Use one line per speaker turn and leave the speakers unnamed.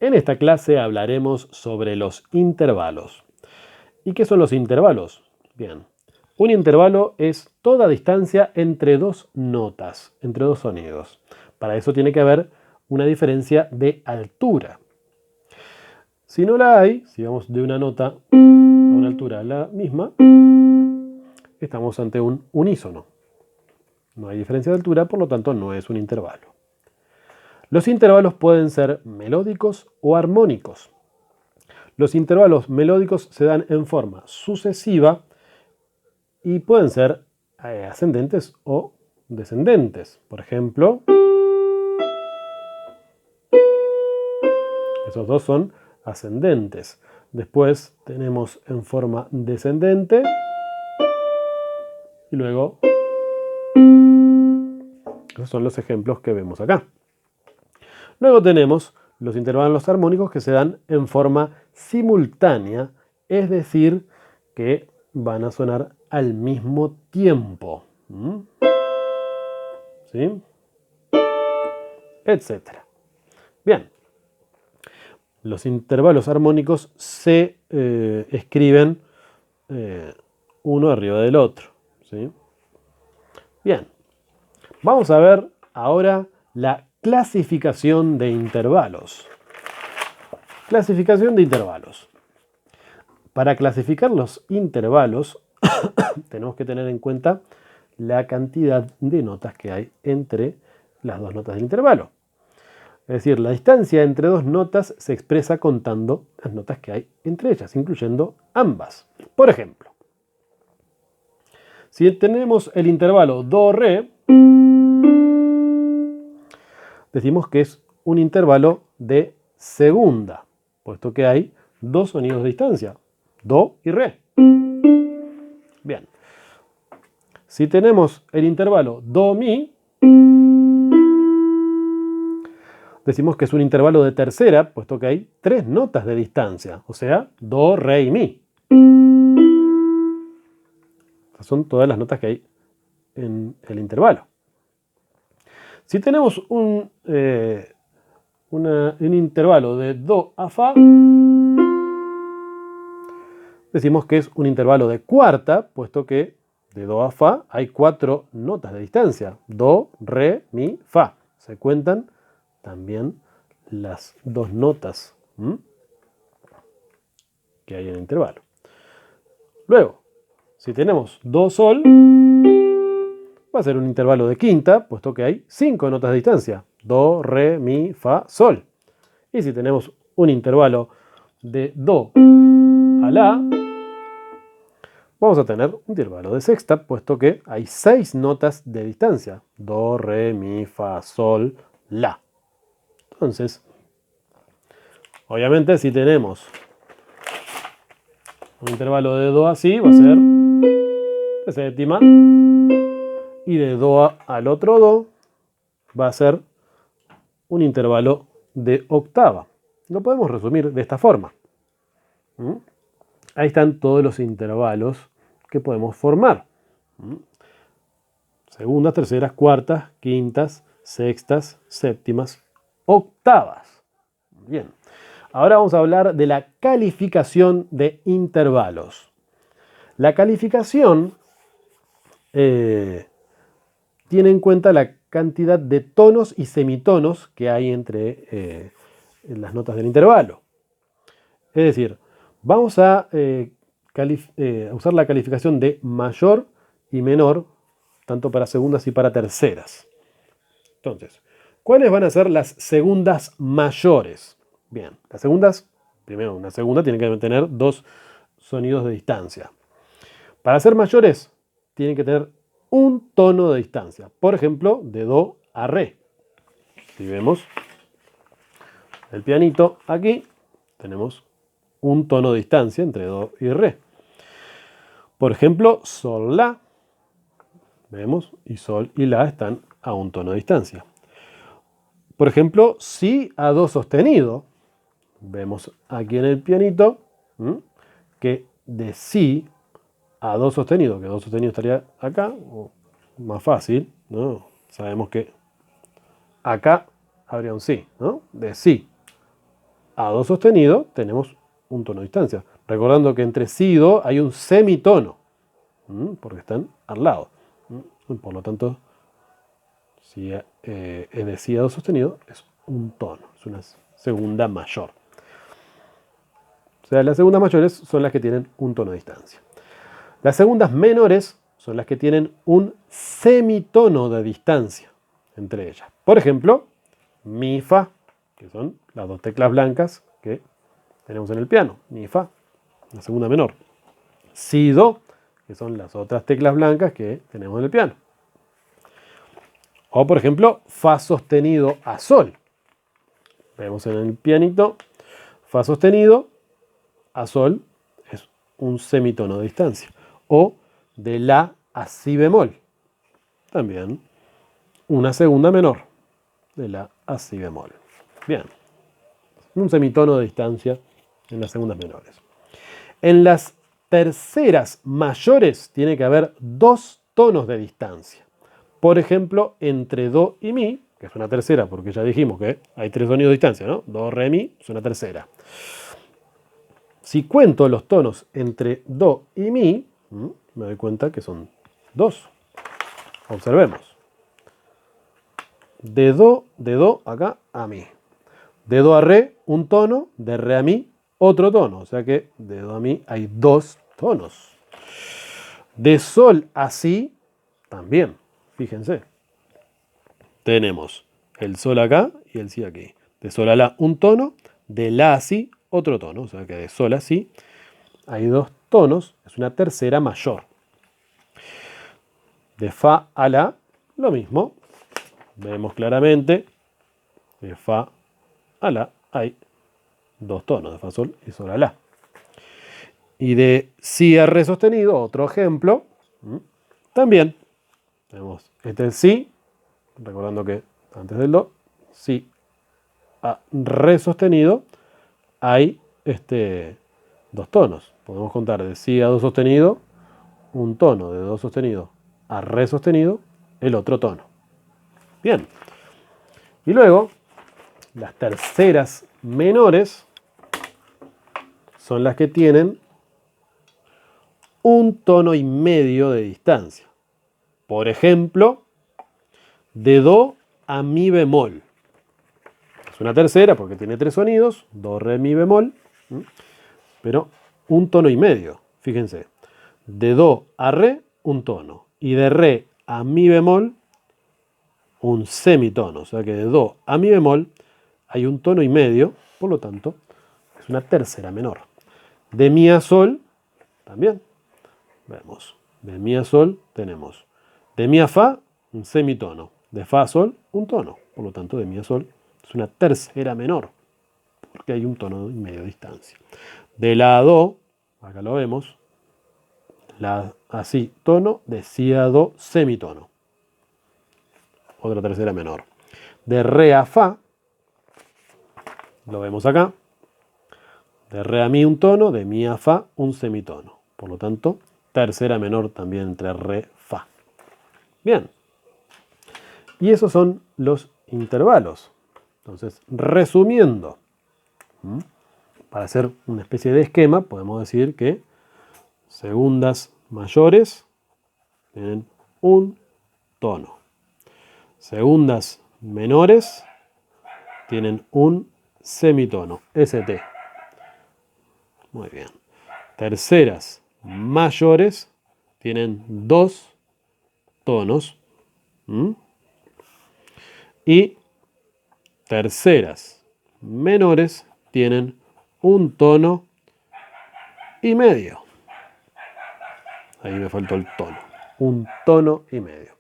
En esta clase hablaremos sobre los intervalos. ¿Y qué son los intervalos? Bien, un intervalo es toda distancia entre dos notas, entre dos sonidos. Para eso tiene que haber una diferencia de altura. Si no la hay, si vamos de una nota a una altura la misma, estamos ante un unísono. No hay diferencia de altura, por lo tanto no es un intervalo. Los intervalos pueden ser melódicos o armónicos. Los intervalos melódicos se dan en forma sucesiva y pueden ser ascendentes o descendentes. Por ejemplo, esos dos son ascendentes. Después tenemos en forma descendente y luego esos son los ejemplos que vemos acá. Luego tenemos los intervalos armónicos que se dan en forma simultánea, es decir, que van a sonar al mismo tiempo. ¿Sí? Etcétera. Bien. Los intervalos armónicos se escriben uno arriba del otro. ¿Sí? Bien. Vamos a ver ahora la clasificación de intervalos. Clasificación de intervalos. Para clasificar los intervalos tenemos que tener en cuenta la cantidad de notas que hay entre las dos notas del intervalo. Es decir, la distancia entre dos notas se expresa contando las notas que hay entre ellas, incluyendo ambas. Por ejemplo, si tenemos el intervalo do-re, decimos que es un intervalo de segunda, puesto que hay dos sonidos de distancia, do y re. Bien. Si tenemos el intervalo do-mi, decimos que es un intervalo de tercera, puesto que hay tres notas de distancia, o sea, do, re y mi. Estas son todas las notas que hay en el intervalo. Si tenemos un intervalo de do a fa, decimos que es un intervalo de cuarta, puesto que de do a fa hay cuatro notas de distancia. Do, re, mi, fa. Se cuentan también las dos notas que hay en el intervalo. Luego, si tenemos do, sol, va a ser un intervalo de quinta, puesto que hay cinco notas de distancia. Do, re, mi, fa, sol. Y si tenemos un intervalo de do a la, vamos a tener un intervalo de sexta, puesto que hay seis notas de distancia. Do, re, mi, fa, sol, la. Entonces, obviamente si tenemos un intervalo de do a si, va a ser de séptima. Y de do al otro do va a ser un intervalo de octava. Lo podemos resumir de esta forma. Ahí están todos los intervalos que podemos formar. Segundas, terceras, cuartas, quintas, sextas, séptimas, octavas. Bien. Ahora vamos a hablar de la calificación de intervalos. La calificación tiene en cuenta la cantidad de tonos y semitonos que hay entre las notas del intervalo. Es decir, vamos a usar la calificación de mayor y menor, tanto para segundas y para terceras. Entonces, ¿cuáles van a ser las segundas mayores? Bien, las segundas, primero, una segunda tiene que tener dos sonidos de distancia. Para ser mayores, tienen que tener un tono de distancia. Por ejemplo, de do a re. Si vemos el pianito aquí, tenemos un tono de distancia entre do y re. Por ejemplo, sol, la. Vemos, y sol y la están a un tono de distancia. Por ejemplo, si a do sostenido. Vemos aquí en el pianito que de si a do sostenido, que do sostenido estaría acá, o más fácil, ¿no? Sabemos que acá habría un si, ¿no? De si. a do sostenido tenemos un tono de distancia. Recordando que entre si y do hay un semitono, porque están al lado. Por lo tanto, si es de si a do sostenido, es un tono, es una segunda mayor. O sea, las segundas mayores son las que tienen un tono de distancia. Las segundas menores son las que tienen un semitono de distancia entre ellas. Por ejemplo, mi, fa, que son las dos teclas blancas que tenemos en el piano. Mi, fa, la segunda menor. Si, do, que son las otras teclas blancas que tenemos en el piano. O, por ejemplo, fa sostenido a sol. Vemos en el pianito, fa sostenido a sol es un semitono de distancia. O de la a si bemol. También una segunda menor. De la a si bemol. Bien. Un semitono de distancia en las segundas menores. En las terceras mayores tiene que haber dos tonos de distancia. Por ejemplo, entre do y mi, que es una tercera, porque ya dijimos que hay tres sonidos de distancia, ¿no? Do, re, mi, es una tercera. Si cuento los tonos entre do y mi, me doy cuenta que son dos. Observemos. De do acá a mi. De do a re, un tono. De re a mi, otro tono. O sea que de do a mi hay dos tonos. De sol a si, también. Fíjense. Tenemos el sol acá y el si aquí. De sol a la, un tono. De la a si, otro tono. O sea que de sol a si hay dos tonos. Es una tercera mayor. De fa a la, lo mismo. Vemos claramente. De fa a la hay dos tonos. De fa, sol y sol a la. Y de si a re sostenido, otro ejemplo. También tenemos este si. Recordando que antes del do, si a re sostenido, hay dos tonos. Podemos contar de si a do sostenido, un tono. De do sostenido a re sostenido, el otro tono. Bien. Y luego, las terceras menores son las que tienen un tono y medio de distancia. Por ejemplo, de do a mi bemol. Es una tercera porque tiene tres sonidos, do, re, mi, bemol, pero un tono y medio, fíjense. De do a re, un tono. Y de re a mi bemol, un semitono. O sea que de do a mi bemol hay un tono y medio, por lo tanto, es una tercera menor. De mi a sol, también. Vemos. De mi a sol tenemos. De mi a fa, un semitono. De fa a sol, un tono. Por lo tanto, de mi a sol es una tercera menor, porque hay un tono y medio de distancia. De la a do, acá lo vemos, la a si tono, de si a do semitono. Otra tercera menor. De re a fa, lo vemos acá. De re a mi un tono, de mi a fa un semitono. Por lo tanto, tercera menor también entre re, fa. Bien. Y esos son los intervalos. Entonces, resumiendo, para hacer una especie de esquema, podemos decir que segundas mayores tienen un tono. Segundas menores tienen un semitono, ST. Muy bien. Terceras mayores tienen dos tonos. Y terceras menores tienen un tono y medio. Ahí me faltó el tono. Un tono y medio.